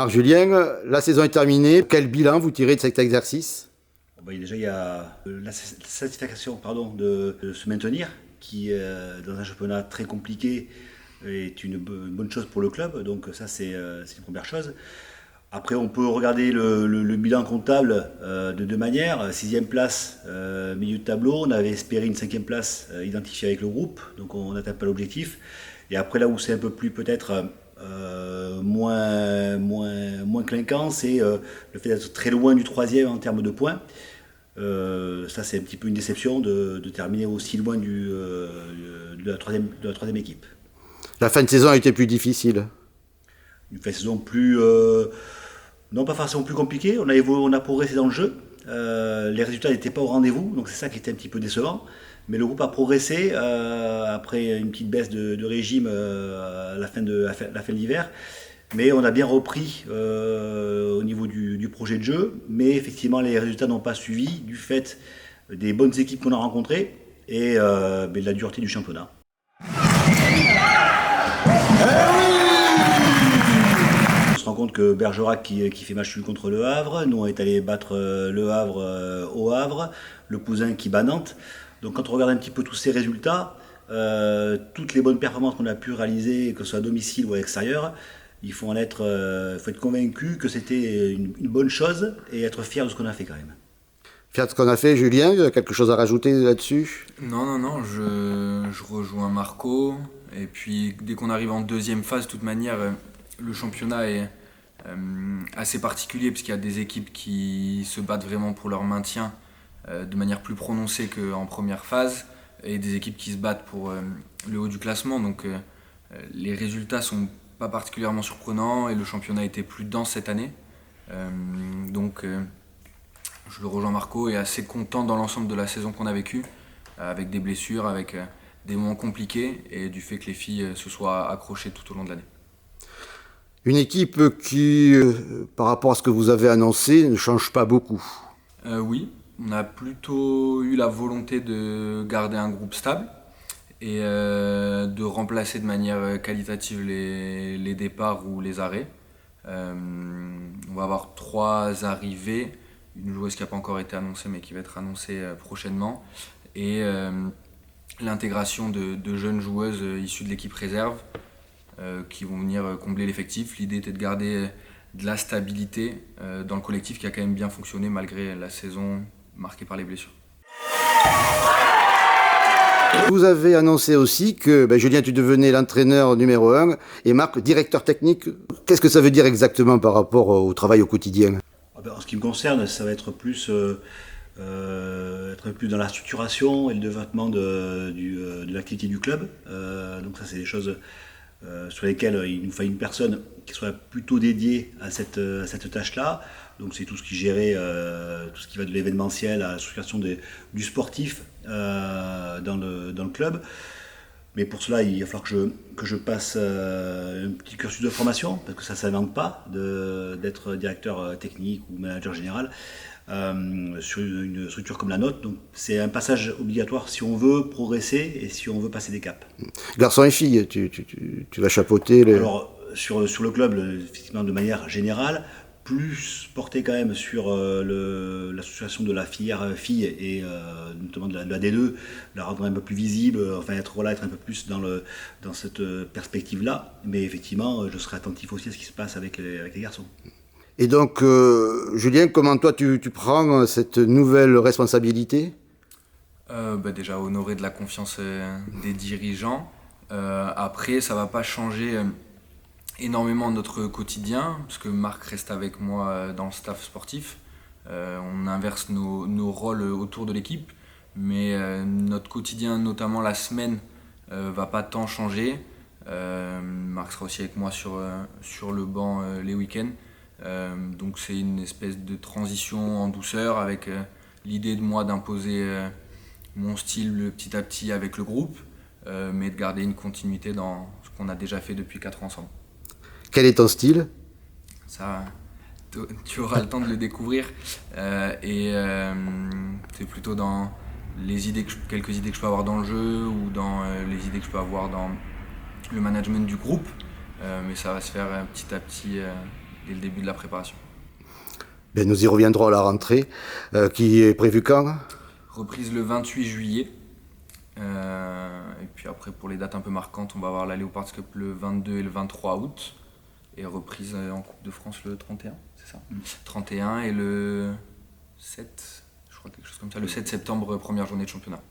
Marc Julien, la saison est terminée. Quel bilan vous tirez de cet exercice? Déjà, il y a la satisfaction de se maintenir, qui, dans un championnat très compliqué, est une bonne chose pour le club. Donc ça, c'est une première chose. Après, on peut regarder le bilan comptable de deux manières. Sixième place, milieu de tableau. On avait espéré une cinquième place identifiée avec le groupe. Donc on n'atteint pas l'objectif. Et après, là où c'est un peu plus peut-être moins clinquant, c'est le fait d'être très loin du troisième en termes de points. Ça, c'est un petit peu une déception de terminer aussi loin de la troisième équipe. La fin de saison a été plus difficile. Une fin de saison non pas forcément plus compliquée. On a progressé dans le jeu. Les résultats n'étaient pas au rendez-vous, donc c'est ça qui était un petit peu décevant. Mais le groupe a progressé après une petite baisse de régime à la fin de l'hiver. Mais on a bien repris au niveau du projet de jeu. Mais effectivement, les résultats n'ont pas suivi du fait des bonnes équipes qu'on a rencontrées et de la dureté du championnat. On se rend compte que Bergerac qui fait match nul contre Le Havre, nous on est allé battre Le Havre au Havre, le Cousin qui bat Nantes. Donc quand on regarde un petit peu tous ces résultats, toutes les bonnes performances qu'on a pu réaliser, que ce soit à domicile ou à l'extérieur, il faut être convaincu que c'était une bonne chose et être fier de ce qu'on a fait quand même. Fier de ce qu'on a fait, Julien, quelque chose à rajouter là-dessus? Non, je rejoins Marco. Et puis dès qu'on arrive en deuxième phase, de toute manière, le championnat est assez particulier parce qu'il y a des équipes qui se battent vraiment pour leur maintien de manière plus prononcée qu'en première phase et des équipes qui se battent pour le haut du classement. Donc les résultats sont pas particulièrement surprenants et le championnat a été plus dense cette année. Je le rejoins Marco et assez content dans l'ensemble de la saison qu'on a vécue, avec des blessures, avec des moments compliqués et du fait que les filles se soient accrochées tout au long de l'année. Une équipe qui, par rapport à ce que vous avez annoncé, ne change pas beaucoup. Oui, on a plutôt eu la volonté de garder un groupe stable et de remplacer de manière qualitative les départs ou les arrêts. On va avoir 3 arrivées, une joueuse qui n'a pas encore été annoncée mais qui va être annoncée prochainement, et l'intégration de jeunes joueuses issues de l'équipe réserve qui vont venir combler l'effectif. L'idée était de garder de la stabilité dans le collectif qui a quand même bien fonctionné malgré la saison marquée par les blessures. Vous avez annoncé aussi que Julien, tu devenais l'entraîneur numéro 1 et Marc, directeur technique. Qu'est-ce que ça veut dire exactement par rapport au travail au quotidien? En ce qui me concerne, ça va être plus dans la structuration et le développement de l'activité du club. Donc ça, c'est des choses sur lesquelles il nous faut une personne qui soit plutôt dédiée à cette tâche-là. Donc c'est tout ce qui gérait, tout ce qui va de l'événementiel à la structuration du sportif dans le club. Mais pour cela, il va falloir que je passe un petit cursus de formation, parce que ça ne s'invente pas d'être directeur technique ou manager général sur une structure comme la nôtre. Donc c'est un passage obligatoire si on veut progresser et si on veut passer des caps. Garçons et filles, tu vas chapeauter les... Alors sur le club, effectivement, de manière générale, plus porté quand même sur l'association de la filière filles et notamment de la D2, la rendre un peu plus visible, être un peu plus dans cette perspective-là. Mais effectivement, je serai attentif aussi à ce qui se passe avec les garçons. Et donc, Julien, comment toi tu prends cette nouvelle responsabilité? Déjà honoré de la confiance des dirigeants. Après, ça ne va pas changer énormément notre quotidien, parce que Marc reste avec moi dans le staff sportif. On inverse nos rôles autour de l'équipe, mais notre quotidien, notamment la semaine, va pas tant changer. Marc sera aussi avec moi sur le banc les week-ends. Donc c'est une espèce de transition en douceur avec l'idée de moi d'imposer mon style petit à petit avec le groupe, mais de garder une continuité dans ce qu'on a déjà fait depuis 4 ans ensemble. Quel est ton style? Ça, tu auras le temps de le découvrir. C'est plutôt dans quelques idées que je peux avoir dans le jeu ou dans les idées que je peux avoir dans le management du groupe. Mais ça va se faire petit à petit dès le début de la préparation. Ben, nous y reviendrons à la rentrée, qui est prévue quand? Reprise le 28 juillet. Et puis après, pour les dates un peu marquantes, on va avoir la Leopards Cup le 22 et le 23 août. Et reprise en Coupe de France le 31, c'est ça 31 et le 7, je crois quelque chose comme ça, le 7 septembre, première journée de championnat.